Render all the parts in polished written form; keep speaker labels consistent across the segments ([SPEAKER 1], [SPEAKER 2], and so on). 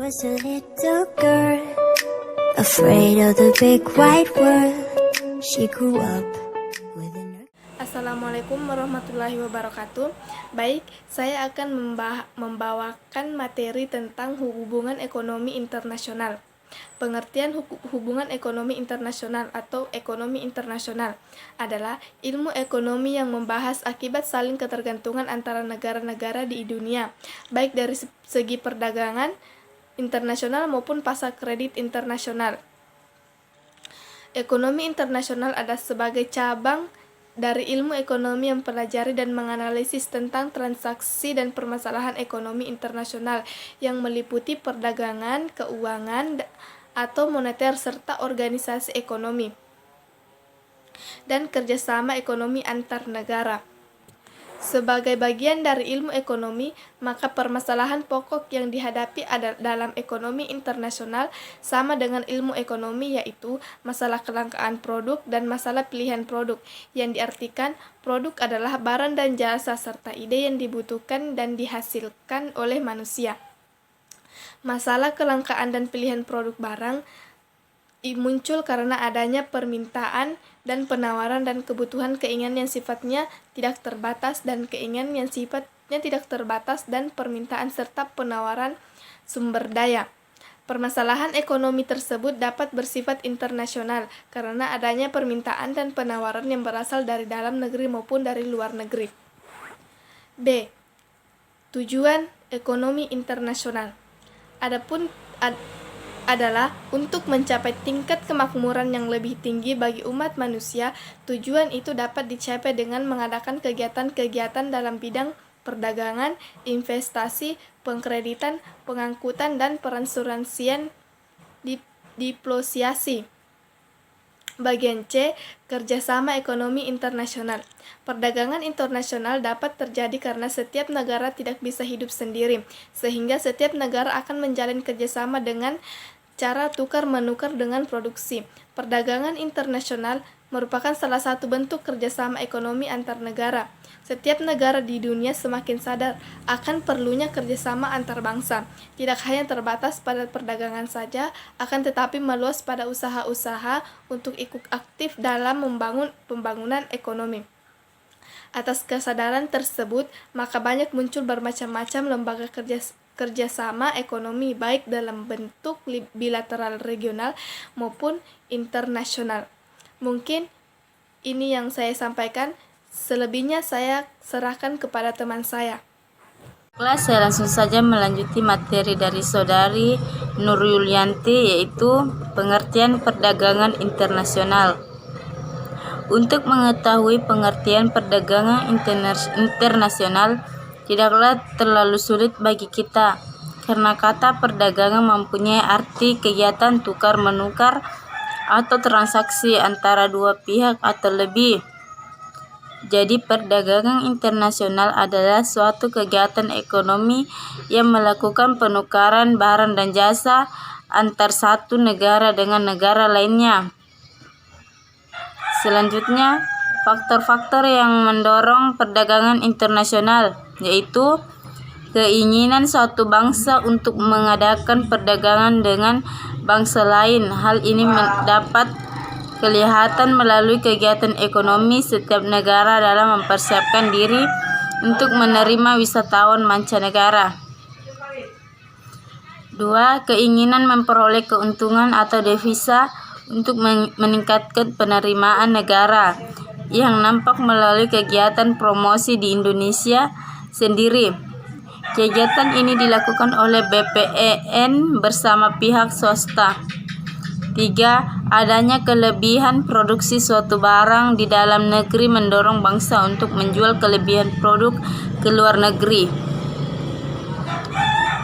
[SPEAKER 1] was a little girl, afraid of the big white world. She grew up within her.
[SPEAKER 2] Assalamualaikum warahmatullahi wabarakatuh. Baik, saya akan membawakan materi tentang hubungan ekonomi internasional. Pengertian hubungan ekonomi internasional atau ekonomi internasional adalah ilmu ekonomi yang membahas akibat saling ketergantungan antara negara-negara di dunia, baik dari segi perdagangan internasional maupun pasar kredit internasional. Ekonomi internasional adalah sebagai cabang dari ilmu ekonomi yang mempelajari dan menganalisis tentang transaksi dan permasalahan ekonomi internasional yang meliputi perdagangan, keuangan, atau moneter serta organisasi ekonomi dan kerjasama ekonomi antar negara. Sebagai bagian dari ilmu ekonomi, maka permasalahan pokok yang dihadapi dalam ekonomi internasional sama dengan ilmu ekonomi, yaitu masalah kelangkaan produk dan masalah pilihan produk, yang diartikan produk adalah barang dan jasa serta ide yang dibutuhkan dan dihasilkan oleh manusia. Masalah kelangkaan dan pilihan produk barang muncul karena adanya permintaan dan penawaran dan kebutuhan keinginan yang sifatnya tidak terbatas dan keinginan yang sifatnya tidak terbatas dan permintaan serta penawaran sumber daya. Permasalahan ekonomi tersebut dapat bersifat internasional karena adanya permintaan dan penawaran yang berasal dari dalam negeri maupun dari luar negeri. B. Tujuan ekonomi internasional adalah untuk mencapai tingkat kemakmuran yang lebih tinggi bagi umat manusia. Tujuan itu dapat dicapai dengan mengadakan kegiatan-kegiatan dalam bidang perdagangan, investasi, pengkreditan, pengangkutan, dan peransuransian diplomasi. Bagian C. Kerjasama ekonomi internasional. Perdagangan internasional dapat terjadi karena setiap negara tidak bisa hidup sendiri, sehingga setiap negara akan menjalin kerjasama dengan cara tukar-menukar dengan produksi. Perdagangan internasional merupakan salah satu bentuk kerjasama ekonomi antar negara. Setiap negara di dunia semakin sadar akan perlunya kerjasama antar bangsa, tidak hanya terbatas pada perdagangan saja, akan tetapi meluas pada usaha-usaha untuk ikut aktif dalam membangun pembangunan ekonomi. Atas kesadaran tersebut, maka banyak muncul bermacam-macam lembaga kerjasama ekonomi, baik dalam bentuk bilateral regional maupun internasional. Mungkin ini yang saya sampaikan. Selebihnya saya serahkan kepada teman saya.
[SPEAKER 3] Kelas, saya langsung saja melanjuti materi dari Saudari Nur Yulianti, yaitu pengertian perdagangan internasional. Untuk mengetahui pengertian perdagangan internasional tidaklah terlalu sulit bagi kita, karena kata perdagangan mempunyai arti kegiatan tukar-menukar atau transaksi antara dua pihak atau lebih. Jadi perdagangan internasional adalah suatu kegiatan ekonomi yang melakukan penukaran barang dan jasa antar satu negara dengan negara lainnya. Selanjutnya, faktor-faktor yang mendorong perdagangan internasional, yaitu keinginan suatu bangsa untuk mengadakan perdagangan dengan bangsa lain. Hal ini dapat kelihatan melalui kegiatan ekonomi setiap negara dalam mempersiapkan diri untuk menerima wisatawan mancanegara. 2. Keinginan memperoleh keuntungan atau devisa untuk meningkatkan penerimaan negara yang nampak melalui kegiatan promosi di Indonesia sendiri. Kegiatan ini dilakukan oleh BPEN bersama pihak swasta. 3. Adanya kelebihan produksi suatu barang di dalam negeri mendorong bangsa untuk menjual kelebihan produk ke luar negeri.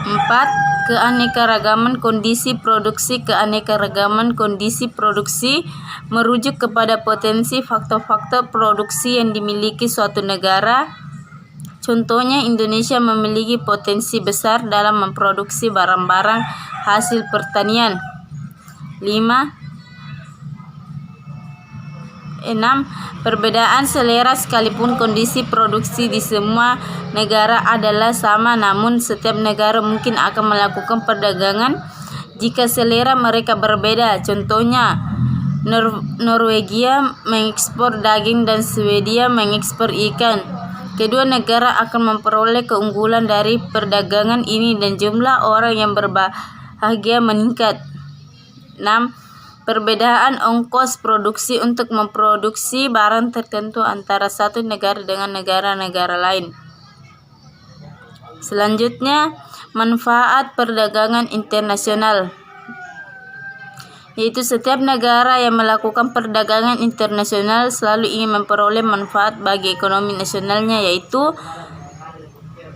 [SPEAKER 3] 4. Keanekaragaman kondisi produksi. Keanekaragaman kondisi produksi merujuk kepada potensi faktor-faktor produksi yang dimiliki suatu negara. Contohnya, Indonesia memiliki potensi besar dalam memproduksi barang-barang hasil pertanian. 5. Perbedaan selera sekalipun kondisi produksi di semua negara adalah sama, namun setiap negara mungkin akan melakukan perdagangan jika selera mereka berbeda. Contohnya, Norwegia mengekspor daging dan Swedia mengekspor ikan. Kedua negara akan memperoleh keunggulan dari perdagangan ini dan jumlah orang yang berbahagia meningkat. 6. Perbedaan ongkos produksi untuk memproduksi barang tertentu antara satu negara dengan negara-negara lain. Selanjutnya, manfaat perdagangan internasional, yaitu setiap negara yang melakukan perdagangan internasional selalu ingin memperoleh manfaat bagi ekonomi nasionalnya, yaitu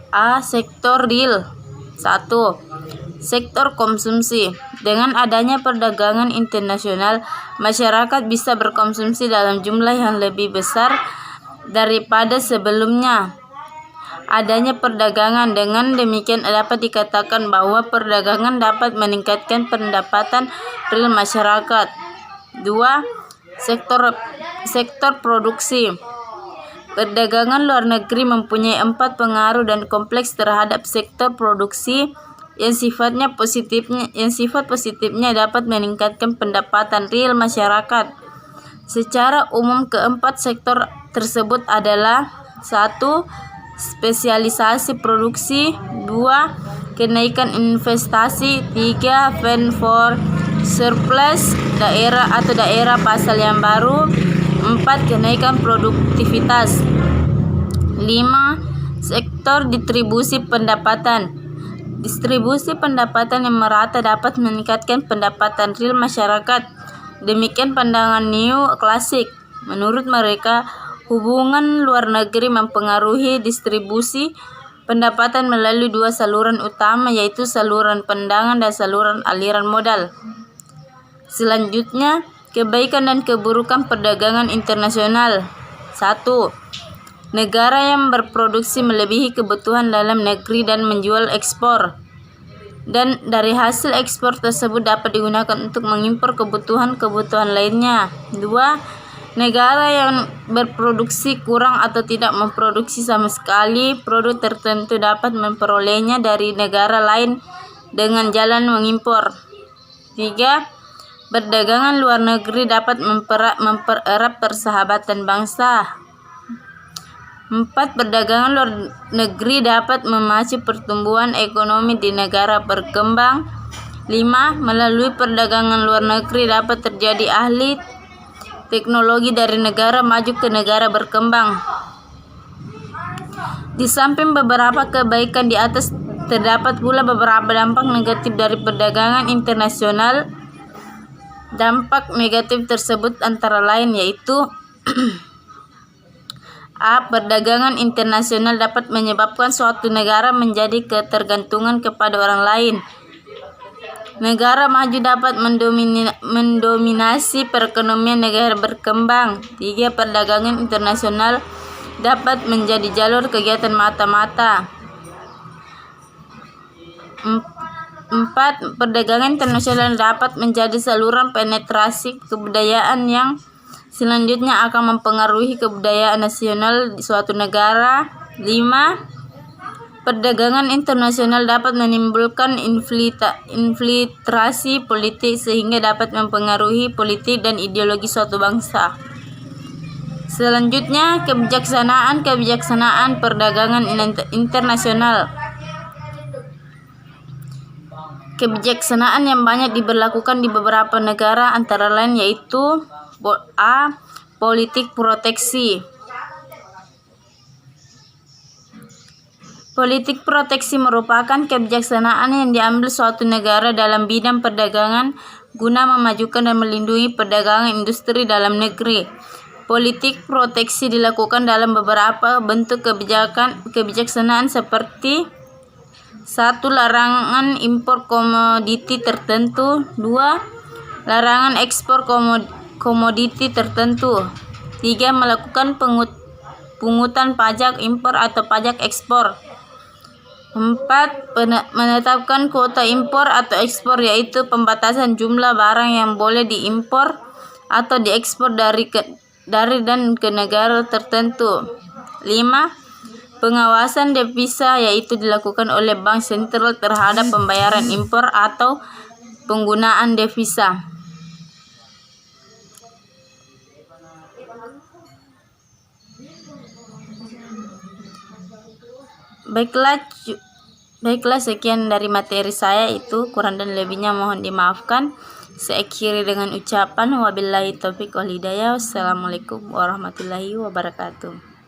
[SPEAKER 3] A. Sektor real. 1. Sektor konsumsi. Dengan adanya perdagangan internasional, masyarakat bisa berkonsumsi dalam jumlah yang lebih besar daripada sebelumnya. Adanya perdagangan, dengan demikian dapat dikatakan bahwa perdagangan dapat meningkatkan pendapatan real masyarakat. 2. Sektor produksi. Perdagangan luar negeri mempunyai 4 pengaruh dan kompleks terhadap sektor produksi yang sifat positifnya dapat meningkatkan pendapatan real masyarakat. Secara umum, keempat sektor tersebut adalah: 1. Spesialisasi produksi. 2. Kenaikan investasi. 3. Fend for surplus daerah atau daerah pasar yang baru. 4. Kenaikan produktivitas. 5. Sektor distribusi pendapatan. Distribusi pendapatan yang merata dapat meningkatkan pendapatan real masyarakat. Demikian pandangan neo-klasik. Menurut mereka, hubungan luar negeri mempengaruhi distribusi pendapatan melalui 2 saluran utama, yaitu saluran pendangan dan saluran aliran modal. Selanjutnya, kebaikan dan keburukan perdagangan internasional. 1. Negara yang berproduksi melebihi kebutuhan dalam negeri dan menjual ekspor, dan dari hasil ekspor tersebut dapat digunakan untuk mengimpor kebutuhan lainnya. 2. Negara yang berproduksi kurang atau tidak memproduksi sama sekali produk tertentu dapat memperolehnya dari negara lain dengan jalan mengimpor. 3. Perdagangan luar negeri dapat mempererat persahabatan bangsa. 4. Perdagangan luar negeri dapat memacu pertumbuhan ekonomi di negara berkembang. 5. Melalui perdagangan luar negeri dapat terjadi alih teknologi dari negara maju ke negara berkembang. Di samping beberapa kebaikan di atas, terdapat pula beberapa dampak negatif dari perdagangan internasional. Dampak negatif tersebut antara lain yaitu A. Perdagangan internasional dapat menyebabkan suatu negara menjadi ketergantungan kepada orang lain. Negara maju dapat mendominasi perekonomian negara berkembang. 3. Perdagangan internasional dapat menjadi jalur kegiatan mata-mata. 4. Perdagangan internasional dapat menjadi saluran penetrasi kebudayaan yang selanjutnya akan mempengaruhi kebudayaan nasional di suatu negara. 5. Perdagangan internasional dapat menimbulkan infiltrasi politik sehingga dapat mempengaruhi politik dan ideologi suatu bangsa. Selanjutnya, kebijaksanaan perdagangan internasional. Kebijaksanaan yang banyak diberlakukan di beberapa negara antara lain yaitu A. Politik proteksi. Politik proteksi merupakan kebijaksanaan yang diambil suatu negara dalam bidang perdagangan guna memajukan dan melindungi perdagangan industri dalam negeri. Politik proteksi dilakukan dalam beberapa bentuk kebijaksanaan seperti: 1. Larangan impor komoditi tertentu. 2. Larangan ekspor komoditi tertentu. 3. Melakukan pungutan pajak impor atau pajak ekspor. 4. Menetapkan kuota impor atau ekspor, yaitu pembatasan jumlah barang yang boleh diimpor atau diekspor dari dan ke negara tertentu. 5. Pengawasan devisa yaitu dilakukan oleh Bank Sentral terhadap pembayaran impor atau penggunaan devisa. Baiklah, sekian dari materi saya, itu kurang dan lebihnya mohon dimaafkan. Saya akhiri dengan ucapan wabillahi taufiq wal hidayah. Wassalamualaikum warahmatullahi wabarakatuh.